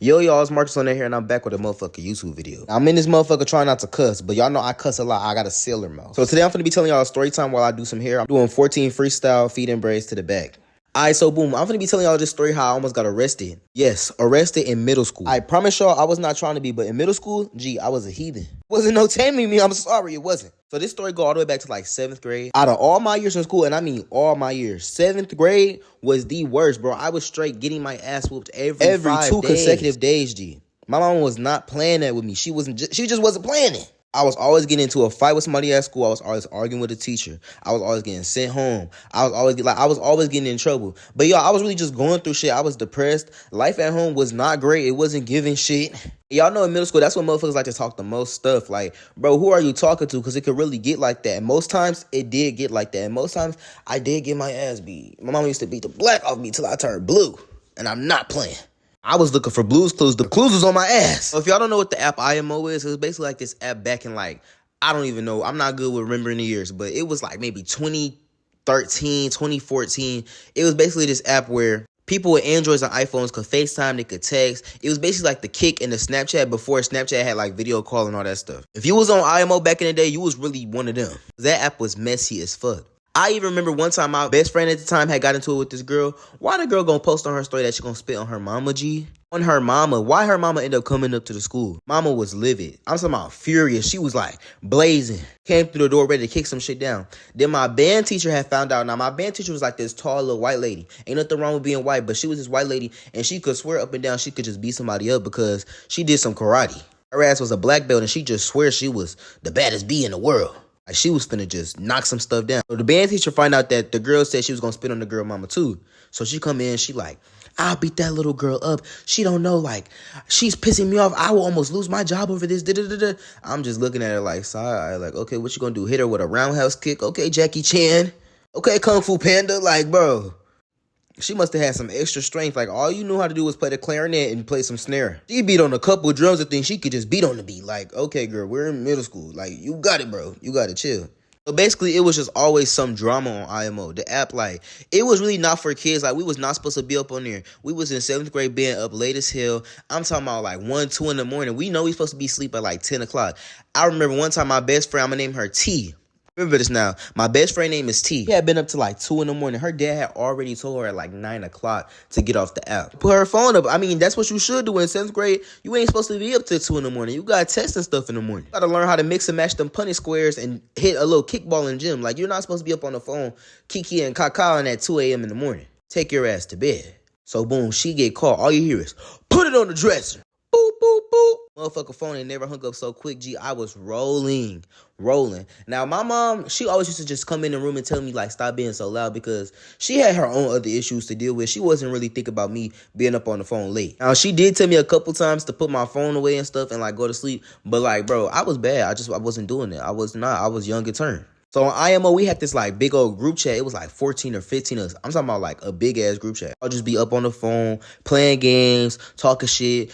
Yo, y'all, it's Marcus on there here, and I'm back with a motherfucking YouTube video. I'm in this motherfucker trying not to cuss, but y'all know I cuss a lot. I got a sailor mouth. So today I'm finna be telling y'all a story time while I do some hair. I'm doing 14 freestyle feeding braids to the back. Alright, so boom, I'm finna be telling y'all this story how I almost got arrested. Yes, arrested in middle school. I promise y'all I was not trying to be, but in middle school, gee, I was a heathen. Wasn't no taming me, I'm sorry, it wasn't. So this story go all the way back to like 7th grade. Out of all my years in school, and I mean all my years, 7th grade was the worst, bro. I was straight getting my ass whooped every 2 consecutive days, G. My mom was not playing that with me. She just wasn't playing it. I was always getting into a fight with somebody at school. I was always arguing with a teacher. I was always getting sent home. I was always getting in trouble. But y'all, I was really just going through shit. I was depressed. Life at home was not great. It wasn't giving shit. Y'all know in middle school, that's when motherfuckers like to talk the most stuff. Like, bro, who are you talking to? Because it could really get like that. And most times, it did get like that. And most times, I did get my ass beat. My mama used to beat the black off me till I turned blue. And I'm not playing. I was looking for Blue's Clues. The clues was on my ass. So if y'all don't know what the app IMO is, it's basically like this app back in like, I don't even know. I'm not good with remembering the years, but it was like maybe 2013, 2014. It was basically this app where people with Androids and iPhones could FaceTime, they could text. It was basically like the Kick and the Snapchat before Snapchat had like video call and all that stuff. If you was on IMO back in the day, you was really one of them. That app was messy as fuck. I even remember one time my best friend at the time had got into it with this girl. Why the girl gonna post on her story that she gonna spit on her mama, G? On her mama. Why her mama ended up coming up to the school? Mama was livid. I'm talking about furious. She was like blazing. Came through the door ready to kick some shit down. Then my band teacher had found out. Now my band teacher was like this tall little white lady. Ain't nothing wrong with being white, but she was this white lady and she could swear up and down she could just beat somebody up because she did some karate. Her ass was a black belt and she just swears she was the baddest bee in the world. Like she was finna just knock some stuff down. So the band teacher find out that the girl said she was gonna spit on the girl mama too. So she come in, she like, I'll beat that little girl up. She don't know, like, she's pissing me off. I will almost lose my job over this. I'm just looking at her like, side, like, okay, what you gonna do? Hit her with a roundhouse kick? Okay, Jackie Chan. Okay, Kung Fu Panda. Like, bro. She must have had some extra strength. Like, all you knew how to do was play the clarinet and play some snare. She beat on a couple of drums and things she could just beat on the beat. Like, okay, girl, we're in middle school. Like, you got it, bro. You got to chill. So basically, it was just always some drama on IMO. The app, like, it was really not for kids. Like, we was not supposed to be up on there. We was in 7th grade being up late as hell. I'm talking about like 1, 2 in the morning. We know we supposed to be asleep at like 10 o'clock. I remember one time my best friend, I'm going to name her T. Remember this now. My best friend name is T. She had been up to like 2 in the morning. Her dad had already told her at like 9 o'clock to get off the app. Put her phone up. I mean, that's what you should do in 7th grade. You ain't supposed to be up till 2 in the morning. You got tests and stuff in the morning. You got to learn how to mix and match them punny squares and hit a little kickball in gym. Like, you're not supposed to be up on the phone kiki and kakaing at 2 a.m. in the morning. Take your ass to bed. So boom, she get caught. All you hear is, put it on the dresser. Boop, boop, boop. Motherfucker phone ain't never hung up so quick, G. I was rolling. Now, my mom, she always used to just come in the room and tell me, like, stop being so loud because she had her own other issues to deal with. She wasn't really thinking about me being up on the phone late. Now, she did tell me a couple times to put my phone away and stuff and, like, go to sleep. But, like, bro, I was bad. I wasn't doing it. I was young and turned. So on IMO, we had this like big old group chat. It was like 14 or 15 of us. I'm talking about like a big ass group chat. I'll just be up on the phone, playing games, talking shit,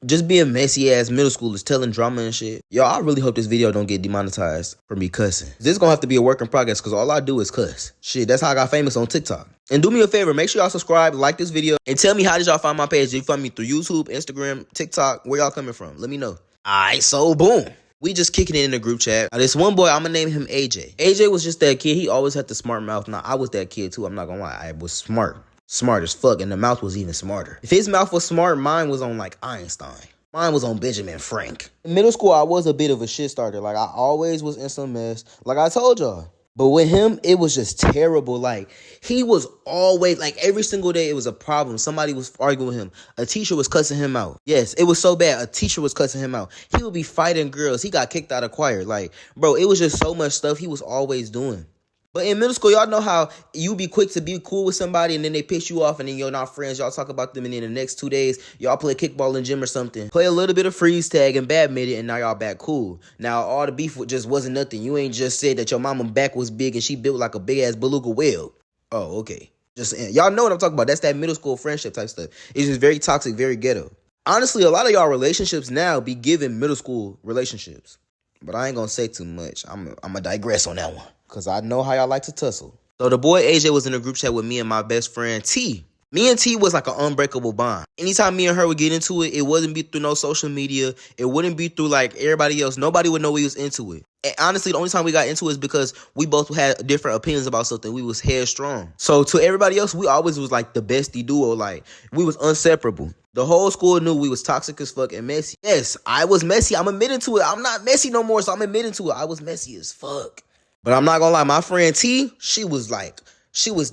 just being messy ass middle schoolers, telling drama and shit. Y'all, I really hope this video don't get demonetized for me cussing. This is gonna have to be a work in progress because all I do is cuss. Shit, that's how I got famous on TikTok. And do me a favor, make sure y'all subscribe, like this video, and tell me how did y'all find my page. Did you find me through YouTube, Instagram, TikTok? Where y'all coming from? Let me know. Alright, so boom. We just kicking it in the group chat. Now, this one boy, I'm gonna name him AJ. AJ was just that kid. He always had the smart mouth. Now, I was that kid too. I'm not gonna lie. I was smart. Smart as fuck. And the mouth was even smarter. If his mouth was smart, mine was on like Einstein. Mine was on Benjamin Frank. In middle school, I was a bit of a shit starter. Like, I always was in some mess. Like I told y'all. But with him, it was just terrible. Like, he was always, like, every single day, it was a problem. Somebody was arguing with him. A teacher was cussing him out. Yes, it was so bad. A teacher was cussing him out. He would be fighting girls. He got kicked out of choir. Like, bro, it was just so much stuff he was always doing. But in middle school, y'all know how you be quick to be cool with somebody and then they piss you off and then you're not friends. Y'all talk about them and then the next 2 days, y'all play kickball in gym or something. Play a little bit of freeze tag and badminton and now y'all back cool. Now all the beef just wasn't nothing. You ain't just said that your mama back was big and she built like a big ass beluga whale. Oh, okay. Just y'all know what I'm talking about. That's that middle school friendship type stuff. It's just very toxic, very ghetto. Honestly, a lot of y'all relationships now be giving middle school relationships. But I ain't gonna say too much. I'm gonna digress on that one. Because I know how y'all like to tussle. So the boy AJ was in a group chat with me and my best friend T. Me and T was like an unbreakable bond. Anytime me and her would get into it, it wouldn't be through no social media. It wouldn't be through like everybody else. Nobody would know we was into it. And honestly, the only time we got into it is because we both had different opinions about something. We was headstrong. So to everybody else, we always was like the bestie duo. Like, we was inseparable. The whole school knew we was toxic as fuck and messy. Yes, I was messy. I'm admitting to it. I'm not messy no more, so I'm admitting to it. I was messy as fuck. But I'm not gonna lie, my friend T, she was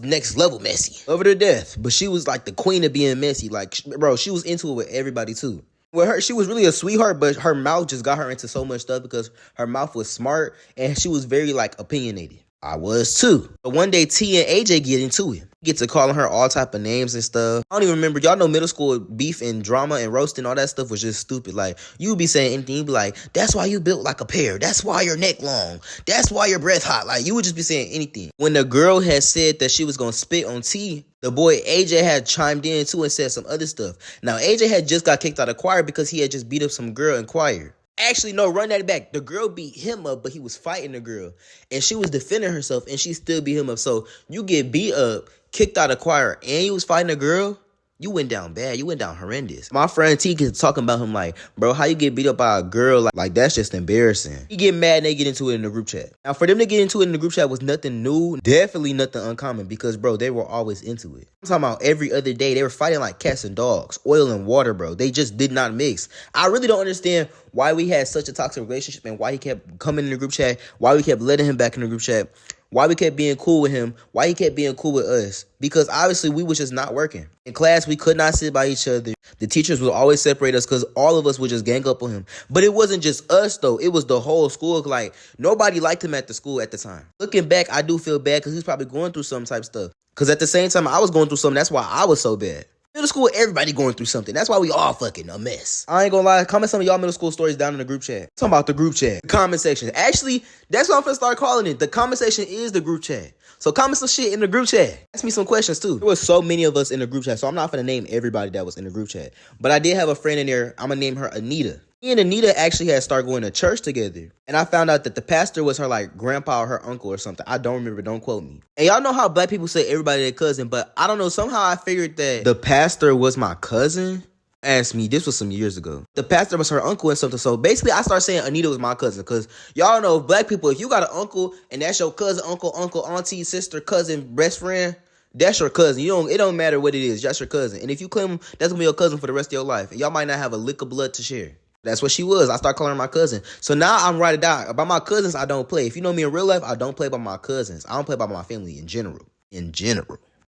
next level messy. Love her to death. But she was like the queen of being messy. Like, bro, she was into it with everybody too. With her, she was really a sweetheart, but her mouth just got her into so much stuff because her mouth was smart and she was very like opinionated. I was too. But one day T and AJ get into it. Get to calling her all type of names and stuff. I don't even remember. Y'all know middle school beef and drama and roasting, all that stuff was just stupid. Like, you be saying anything, you be like, that's why you built like a pear. That's why your neck long. That's why your breath hot. Like, you would just be saying anything. When the girl had said that she was going to spit on T, the boy AJ had chimed in too and said some other stuff. Now, AJ had just got kicked out of choir because he had just beat up some girl in choir. Actually, no, run that back. The girl beat him up, but he was fighting the girl. And she was defending herself, and she still beat him up. So, you get beat up, kicked out of choir, and you was fighting a girl, you went down bad. You went down horrendous. My friend T gets talking about him like, bro, how you get beat up by a girl? Like that's just embarrassing. He get mad and they get into it in the group chat. Now, for them to get into it in the group chat was nothing new. Definitely nothing uncommon because, bro, they were always into it. I'm talking about every other day. They were fighting like cats and dogs. Oil and water, bro. They just did not mix. I really don't understand why we had such a toxic relationship and why he kept coming in the group chat, why we kept letting him back in the group chat, why we kept being cool with him, why he kept being cool with us. Because obviously we was just not working. In class, we could not sit by each other. The teachers would always separate us because all of us would just gang up on him. But it wasn't just us, though. It was the whole school. Like, nobody liked him at the school at the time. Looking back, I do feel bad because he's probably going through some type of stuff. Because at the same time, I was going through something. That's why I was so bad. Middle school, everybody going through something. That's why we all fucking a mess. I ain't gonna lie. Comment some of y'all middle school stories down in the group chat. Talking about the group chat. The comment section. Actually, that's what I'm finna start calling it. The comment section is the group chat. So comment some shit in the group chat. Ask me some questions too. There was so many of us in the group chat, so I'm not finna name everybody that was in the group chat. But I did have a friend in there. I'm gonna name her Anita. Me and Anita actually had started going to church together. And I found out that the pastor was her like grandpa or her uncle or something. I don't remember. Don't quote me. And y'all know how black people say everybody their cousin, but I don't know. Somehow I figured that the pastor was my cousin. Ask me. This was some years ago. The pastor was her uncle and something. So basically I started saying Anita was my cousin because y'all know black people, if you got an uncle and that's your cousin, uncle, auntie, sister, cousin, best friend, that's your cousin. It don't matter what it is. That's your cousin. And if you claim that's gonna be your cousin for the rest of your life, y'all might not have a lick of blood to share. That's what she was. I started calling her my cousin. So now I'm right or die. About my cousins, I don't play. If you know me in real life, I don't play by my cousins. I don't play by my family in general.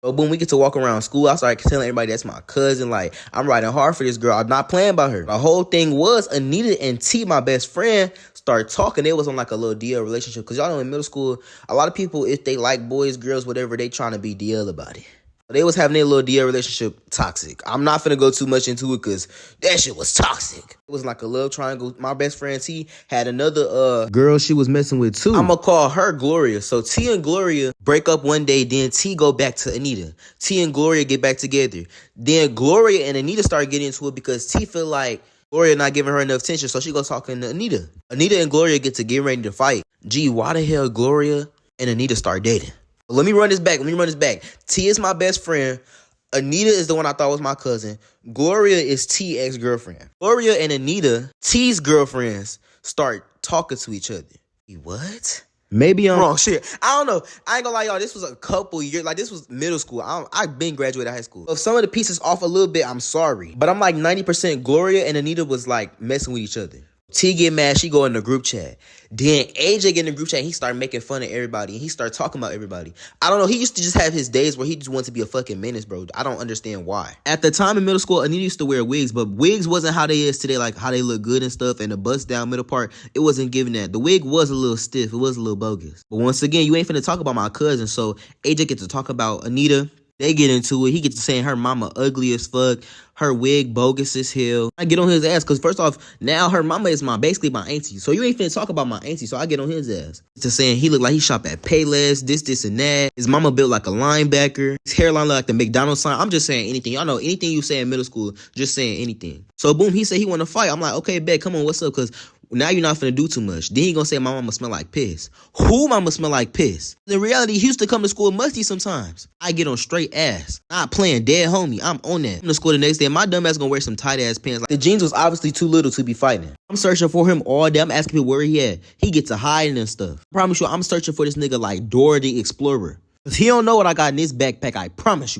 But when we get to walk around school, I started telling everybody that's my cousin. Like, I'm riding hard for this girl. I'm not playing by her. The whole thing was Anita and T, my best friend, started talking. They was on like a little DL relationship. Because y'all know in middle school, a lot of people, if they like boys, girls, whatever, they trying to be DL about it. They was having their little DL relationship toxic. I'm not finna go too much into it because that shit was toxic. It was like a love triangle. My best friend T had another girl she was messing with too. I'ma call her Gloria. So T and Gloria break up one day, then T go back to Anita. T and Gloria get back together. Then Gloria and Anita start getting into it because T feel like Gloria not giving her enough attention, so she goes talking to Anita. Anita and Gloria get to get ready to fight. Gee, why the hell Gloria and Anita start dating? Let me run this back. T is my best friend. Anita is the one I thought was my cousin. Gloria is T's ex-girlfriend. Gloria and Anita, T's girlfriends, start talking to each other. What? Maybe I'm wrong. Shit. I don't know. I ain't gonna lie, y'all. This was a couple years. Like, this was middle school. I've been graduated high school. So if some of the pieces off a little bit, I'm sorry. But I'm like 90% Gloria and Anita was like messing with each other. T get mad, she go in the group chat. Then AJ get in the group chat, he started making fun of everybody. And he started talking about everybody. I don't know, he used to just have his days where he just wanted to be a fucking menace, bro. I don't understand why. At the time in middle school, Anita used to wear wigs, but wigs wasn't how they is today, like how they look good and stuff. And the bust down middle part, it wasn't giving that. The wig was a little stiff, it was a little bogus. But once again, you ain't finna talk about my cousin, so AJ gets to talk about Anita. They get into it. He gets to saying her mama ugly as fuck. Her wig bogus as hell. I get on his ass because first off, now her mama is basically my auntie. So you ain't finna talk about my auntie. So I get on his ass. To saying he look like he shop at Payless, this and that. His mama built like a linebacker. His hairline look like the McDonald's sign. I'm just saying anything. Y'all know anything you say in middle school, just saying anything. So boom, he said he want to fight. I'm like, okay, bet, come on, what's up? Because Now you're not finna do too much. Then he gonna say my mama smell like piss. Who mama smell like piss? In reality, he used to come to school musty sometimes. I get on straight ass. Not playing dead homie. I'm on that. Come to school the next day, my dumb ass gonna wear some tight ass pants. Like, the jeans was obviously too little to be fighting. I'm searching for him all day. I'm asking him where he at. He gets to hiding and stuff. I promise you, I'm searching for this nigga like Dora the Explorer. Cause he don't know what I got in this backpack. I promise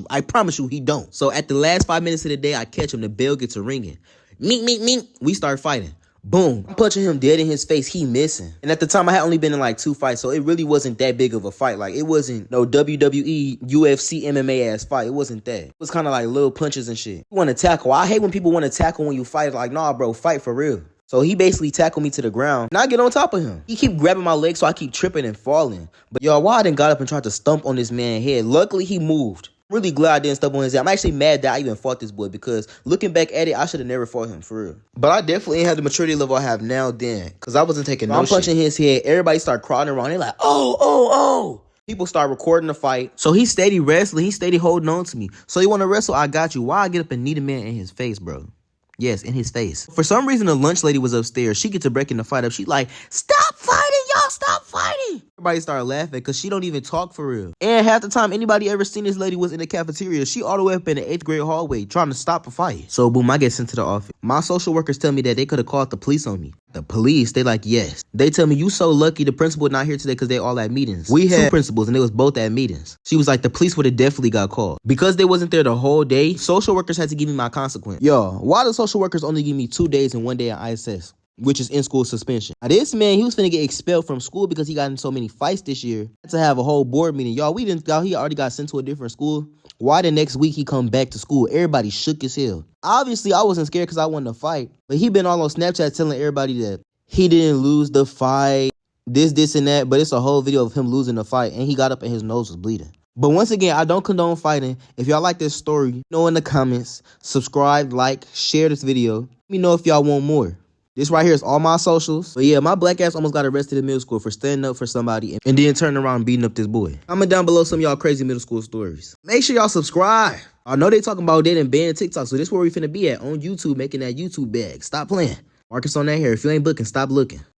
you he don't. So at the last 5 minutes of the day, I catch him. The bell gets a ringing. Meet. We start fighting. Boom. I'm punching him dead in his face. He missing. And at the time, I had only been in like 2 fights, so it really wasn't that big of a fight. Like, it wasn't no WWE, UFC, MMA ass fight. It wasn't that. It was kind of like little punches and shit. You want to tackle. I hate when people want to tackle when you fight. Like, nah, bro, fight for real. So he basically tackled me to the ground, and I get on top of him. He keep grabbing my legs, so I keep tripping and falling. But y'all, why I done got up and tried to stomp on this man's head? Luckily, he moved. I'm really glad I didn't stomp on his head. I'm actually mad that I even fought this boy, because looking back at it, I should have never fought him, for real. But I definitely ain't had the maturity level I have now then, because I wasn't taking no shit. I'm punching his head. Everybody start crawling around. They're like, oh. People start recording the fight. So he steady wrestling. He steady holding on to me. So you want to wrestle? I got you. Why I get up and knee the man in his face, bro? Yes, in his face. For some reason, the lunch lady was upstairs. She gets to breaking the fight up. She like, stop fighting, y'all, stop fighting. Everybody started laughing because she don't even talk for real. And half the time, anybody ever seen this lady was in the cafeteria. She all the way up in the 8th grade hallway trying to stop a fight. So boom, I get sent to the office. My social workers tell me that they could have called the police on me. The police, they like, yes. They tell me, you so lucky the principal not here today because they all at meetings. We had 2 principals and they was both at meetings. She was like, the police would have definitely got called. Because they wasn't there the whole day, social workers had to give me my consequence. Yo, why do social workers only give me 2 days and 1 day at ISS? Which is in-school suspension. Now, this man, he was finna get expelled from school because he got in so many fights this year. Had to have a whole board meeting. Y'all, he already got sent to a different school. Why the next week he come back to school? Everybody shook as hell. Obviously, I wasn't scared because I wanted to fight. But he been all on Snapchat telling everybody that he didn't lose the fight, this, and that. But it's a whole video of him losing the fight, and he got up and his nose was bleeding. But once again, I don't condone fighting. If y'all like this story, know in the comments, subscribe, like, share this video. Let me know if y'all want more. This right here is all my socials. But yeah, my black ass almost got arrested in middle school for standing up for somebody and then turning around and beating up this boy. Comment down below some of y'all crazy middle school stories. Make sure y'all subscribe. I know they talking about they done banned TikTok, so this is where we finna be at on YouTube, making that YouTube bag. Stop playing. Marcus on that hair. If you ain't booking, stop looking.